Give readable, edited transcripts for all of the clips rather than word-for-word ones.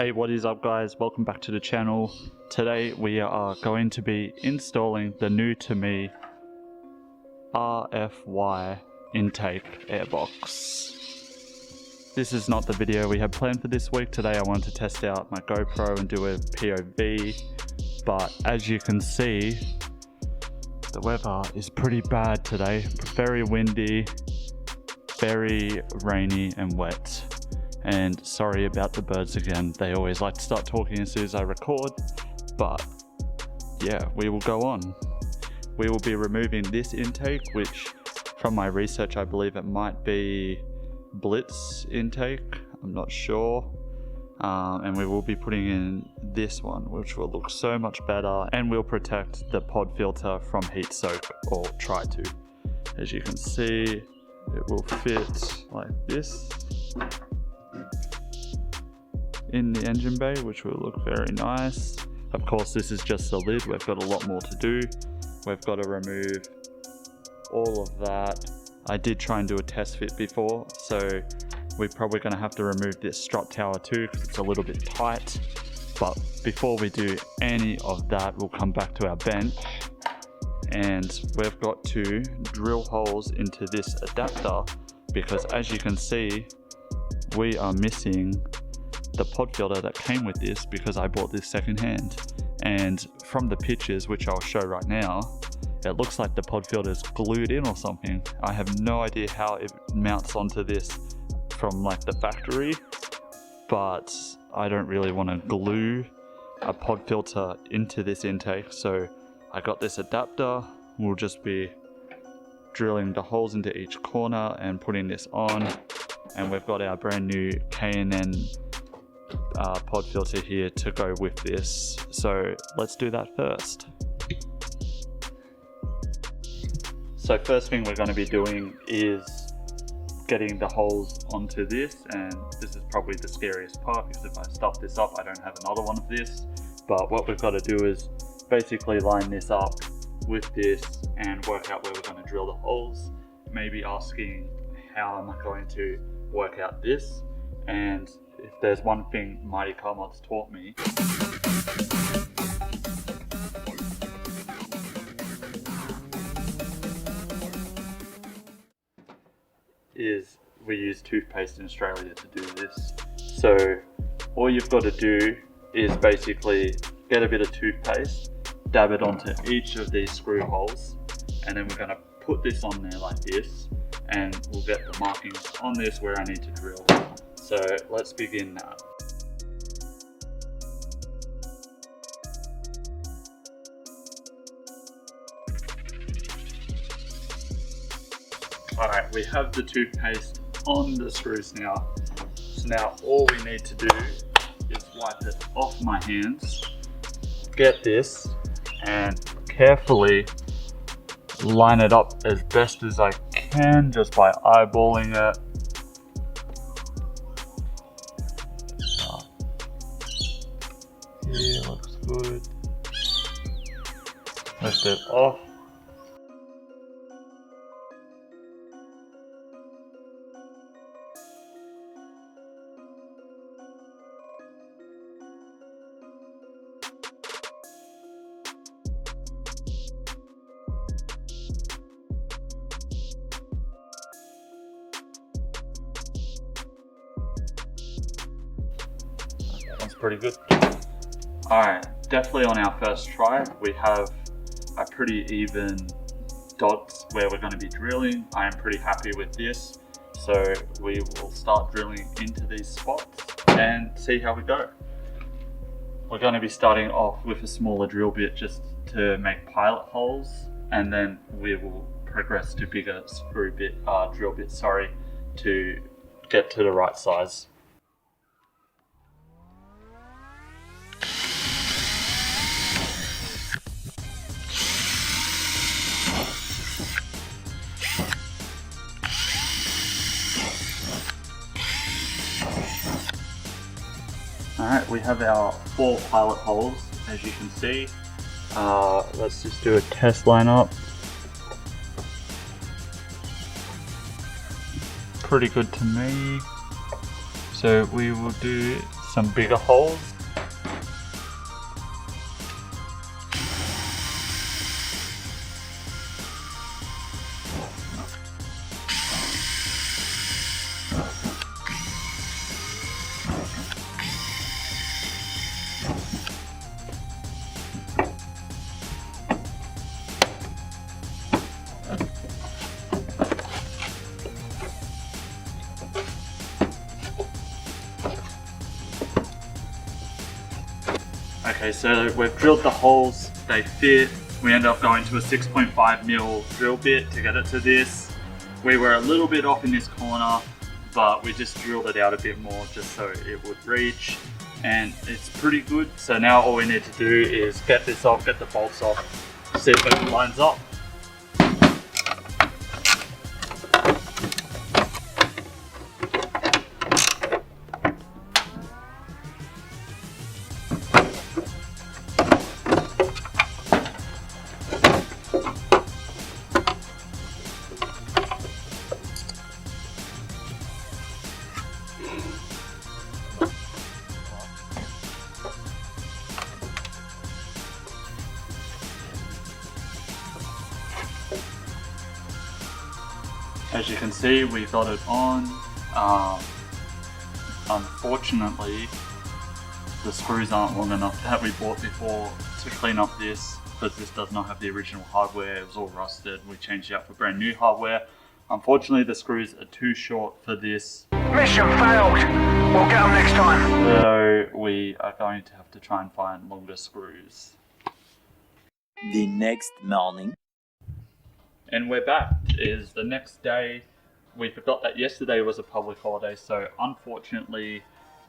Hey, what is up guys, welcome back to the channel. Today we are going to be installing the new to me R.F.Y intake airbox. This is not the video we had planned for this week. Today I wanted to test out my GoPro and do a POV, but as you can see, the weather is pretty bad today. Very windy, very rainy and wet. And sorry about the birds again, they always like to start talking as soon as I record, but yeah, we will go on. We will be removing this intake, which from my research I believe it might be Blitz intake, I'm not sure. And we will be putting in this one, which will look so much better and will protect the pod filter from heat soak, or try to. As you can see, it will fit like this in the engine bay, which will look very nice. Of course, this is just the lid. We've got a lot more to do. We've got to remove all of that. I did try and do a test fit before, so we're probably going to have to remove this strut tower too because it's a little bit tight. But before we do any of that, we'll come back to our bench and we've got to drill holes into this adapter because, as you can see, we are missing the pod filter that came with this because I bought this secondhand. And from the pictures, which I'll show right now, it looks like the pod filter is glued in or something. I have no idea how it mounts onto this from like the factory, but I don't really want to glue a pod filter into this intake, so I got this adapter. We'll just be drilling the holes into each corner and putting this on, and we've got our brand new K&N pod filter here to go with this, so let's do that first. So first thing we're going to be doing is getting the holes onto this, and this is probably the scariest part because if I stuff this up I don't have another one of this. But what we've got to do is basically line this up with this and work out where we're going to drill the holes, maybe asking how am I going to work out this. And if there's one thing Mighty Car Mods taught me, is we use toothpaste in Australia to do this. So all you've got to do is basically get a bit of toothpaste, dab it onto each of these screw holes, and then we're going to put this on there like this, and we'll get the markings on this where I need to drill. So let's begin that. Alright, we have the toothpaste on the screws now. So now all we need to do is wipe it off my hands, get this, and carefully line it up as best as I can just by eyeballing it. Yeah, looks good. Lift it off. That one's pretty good. Alright, definitely on our first try, we have a pretty even dots where we're going to be drilling. I am pretty happy with this, so we will start drilling into these spots and see how we go. We're going to be starting off with a smaller drill bit just to make pilot holes, and then we will progress to bigger drill bits, to get to the right size. Alright, we have our 4 pilot holes, as you can see. Let's just do a test lineup. Pretty good to me. So we will do some bigger holes. Okay, so we've drilled the holes, they fit. We ended up going to a 6.5mm drill bit to get it to this. We were a little bit off in this corner, but we just drilled it out a bit more just so it would reach. And it's pretty good. So now all we need to do is get this off, get the bolts off, see if it lines up. As you can see, we got it on. Unfortunately, the screws aren't long enough that we bought before to clean up this, because this does not have the original hardware. It was all rusted. We changed it out for brand new hardware. Unfortunately, the screws are too short for this. Mission failed. We'll get them next time. So we are going to have to try and find longer screws. The next morning. And we're back. It is the next day. We forgot that yesterday was a public holiday, so unfortunately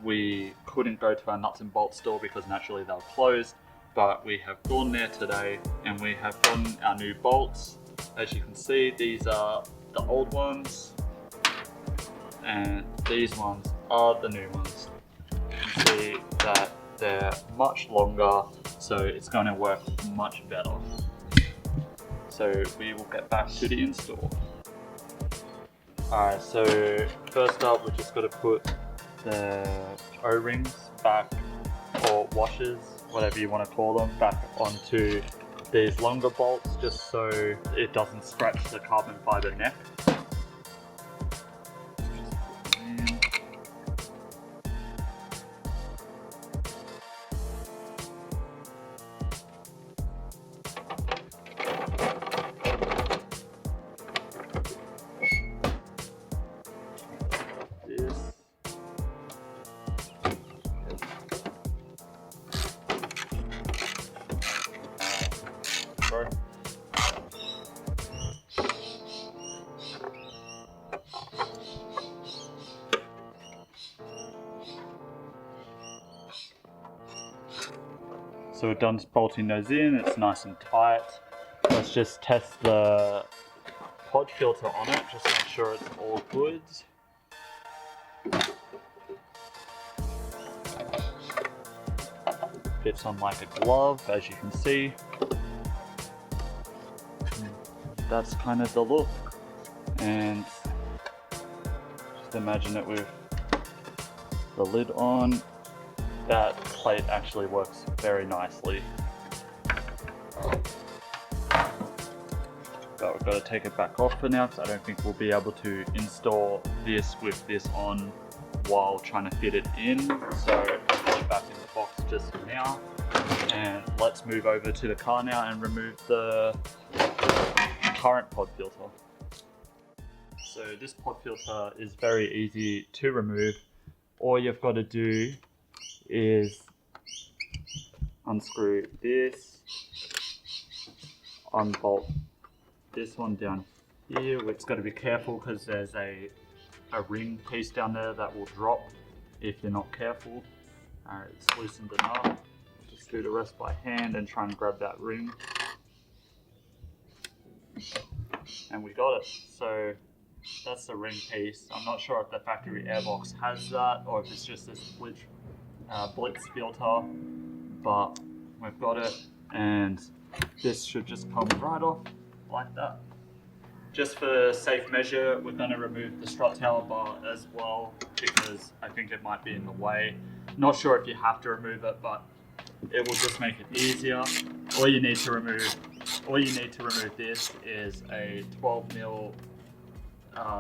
we couldn't go to our nuts and bolts store because naturally they were closed. But we have gone there today and we have gotten our new bolts. As you can see, these are the old ones and these ones are the new ones. You can see that they're much longer, so it's going to work much better. So we will get back to the install. Alright, so first up we just got to put the O-rings back, or washers, whatever you want to call them, back onto these longer bolts just so it doesn't scratch the carbon fiber neck. So we're done bolting those in, it's nice and tight. Let's just test the pod filter on it, just to make sure it's all good. Fits on like a glove, as you can see. That's kind of the look. And just imagine it with the lid on. That plate actually works very nicely. But we've got to take it back off for now because I don't think we'll be able to install this with this on while trying to fit it in. So I'll put it back in the box just for now. And let's move over to the car now and remove the current pod filter. So this pod filter is very easy to remove. All you've got to do is unscrew this, unbolt this one down here. We've got to be careful because there's a ring piece down there that will drop if you're not careful. Alright, it's loosened enough. Just do the rest by hand and try and grab that ring. And we got it. So that's the ring piece. I'm not sure if the factory airbox has that or if it's just this blitz filter, but we've got it, and this should just come right off like that. Just for safe measure, we're going to remove the strut tower bar as well because I think it might be in the way. Not sure if you have to remove it, but it will just make it easier. All you need to remove this is a 12mm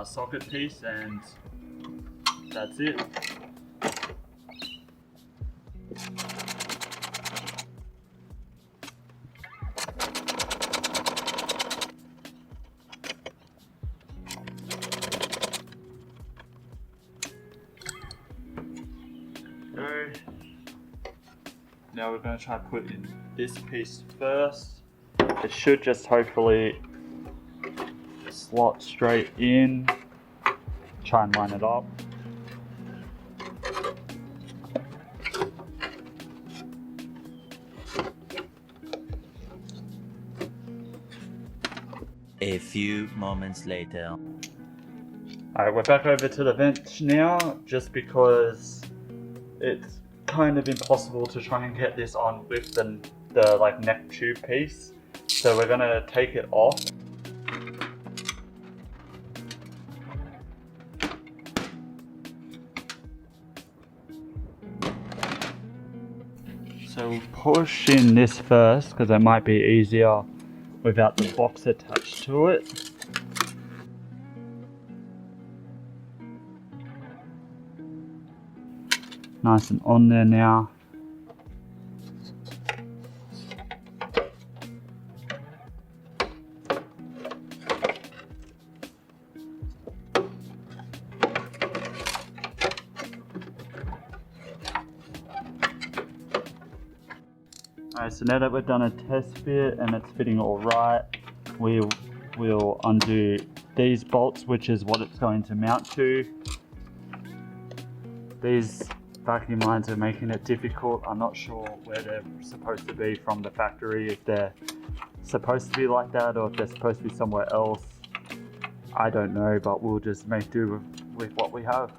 socket piece, and that's it. Now we're going to try to put in this piece first. It should just hopefully slot straight in. Try and line it up. A few moments later. Alright, we're back over to the bench now, just because it's kind of impossible to try and get this on with the like neck tube piece. So we're gonna take it off. So we'll push in this first, because it might be easier without the box attached to it. Nice and on there now. Alright, so now that we've done a test fit and it's fitting all right, we'll undo these bolts, which is what it's going to mount to. These vacuum lines are making it difficult. I'm not sure where they're supposed to be from the factory, if they're supposed to be like that or if they're supposed to be somewhere else. I don't know, but we'll just make do with what we have.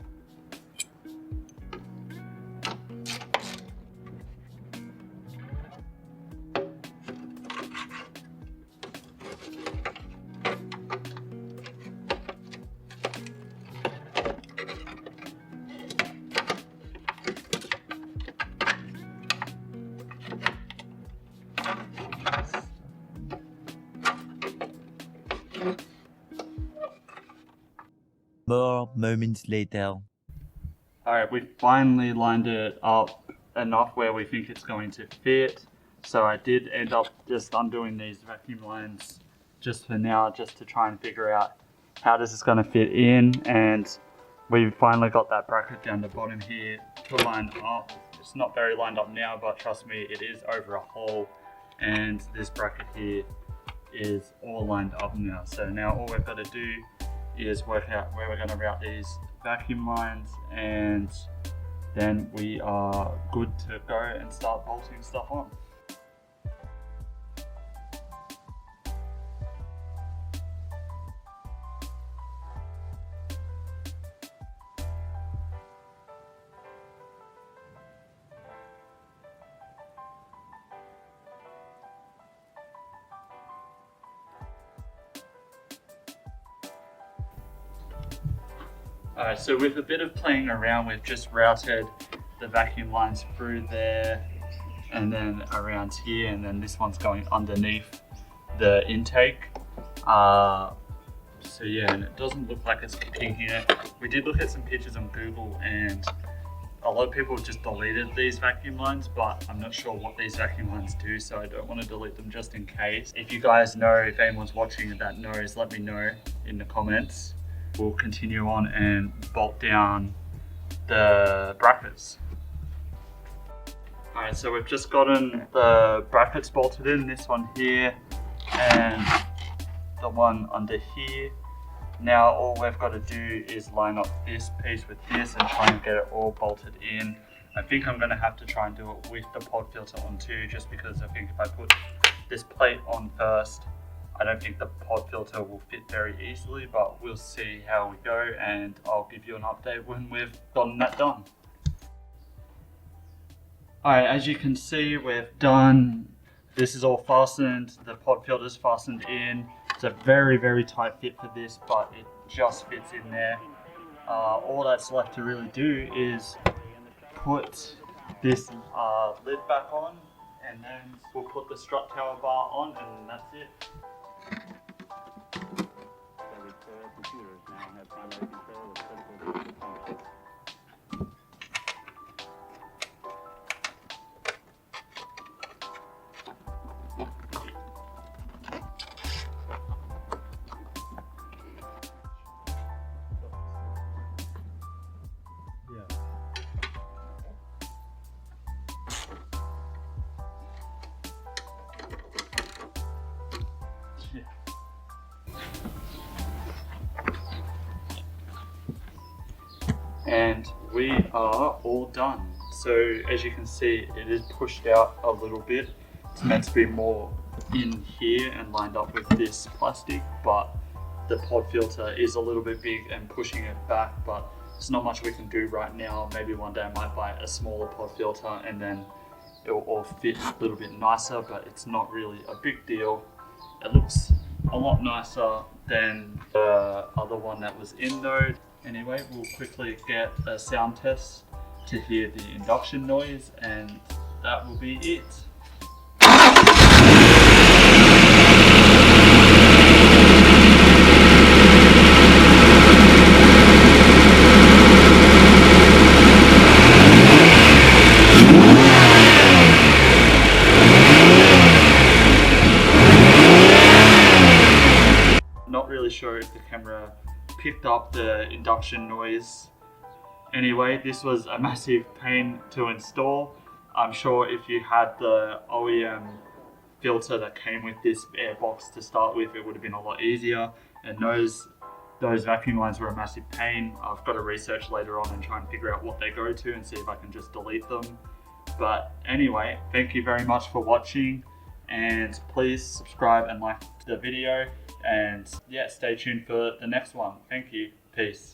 More moments later. Alright, we finally lined it up enough where we think it's going to fit. So I did end up just undoing these vacuum lines just for now, just to try and figure out how this is going to fit in. And we finally got that bracket down the bottom here to line up. It's not very lined up now, but trust me, it is over a hole. And this bracket here is all lined up now. So now all we've got to do is work out where we're going to route these vacuum lines, and then we are good to go and start bolting stuff on. Alright, so with a bit of playing around, we've just routed the vacuum lines through there and then around here, and then this one's going underneath the intake. So yeah, and it doesn't look like it's kicking it. We did look at some pictures on Google, and a lot of people just deleted these vacuum lines, but I'm not sure what these vacuum lines do, so I don't want to delete them just in case. If you guys know, if anyone's watching that knows, let me know in the comments. We'll continue on and bolt down the brackets. Alright, so we've just gotten the brackets bolted in, this one here and the one under here. Now all we've got to do is line up this piece with this and try and get it all bolted in. I think I'm going to have to try and do it with the pod filter on too, just because I think if I put this plate on first, I don't think the pod filter will fit very easily, but we'll see how we go, and I'll give you an update when we've gotten that done. Alright, as you can see, we've done, this is all fastened, the pod filter is fastened in. It's a very, very tight fit for this, but it just fits in there. All that's left to really do is put this lid back on, and then we'll put the strut tower bar on, and that's it. And we are all done. So as you can see, it is pushed out a little bit. It's meant to be more in here and lined up with this plastic, but the pod filter is a little bit big and pushing it back, but there's not much we can do right now. Maybe one day I might buy a smaller pod filter and then it will all fit a little bit nicer, but it's not really a big deal. It looks a lot nicer than the other one that was in though. Anyway, we'll quickly get a sound test to hear the induction noise, and that will be it. Not really sure if the camera picked up the induction noise. Anyway, this was a massive pain to install. I'm sure if you had the OEM filter that came with this air box to start with, it would have been a lot easier. And those vacuum lines were a massive pain. I've got to research later on and try and figure out what they go to and see if I can just delete them. But anyway, thank you very much for watching, and please subscribe and like the video, and yeah, stay tuned for the next one. Thank you. Peace.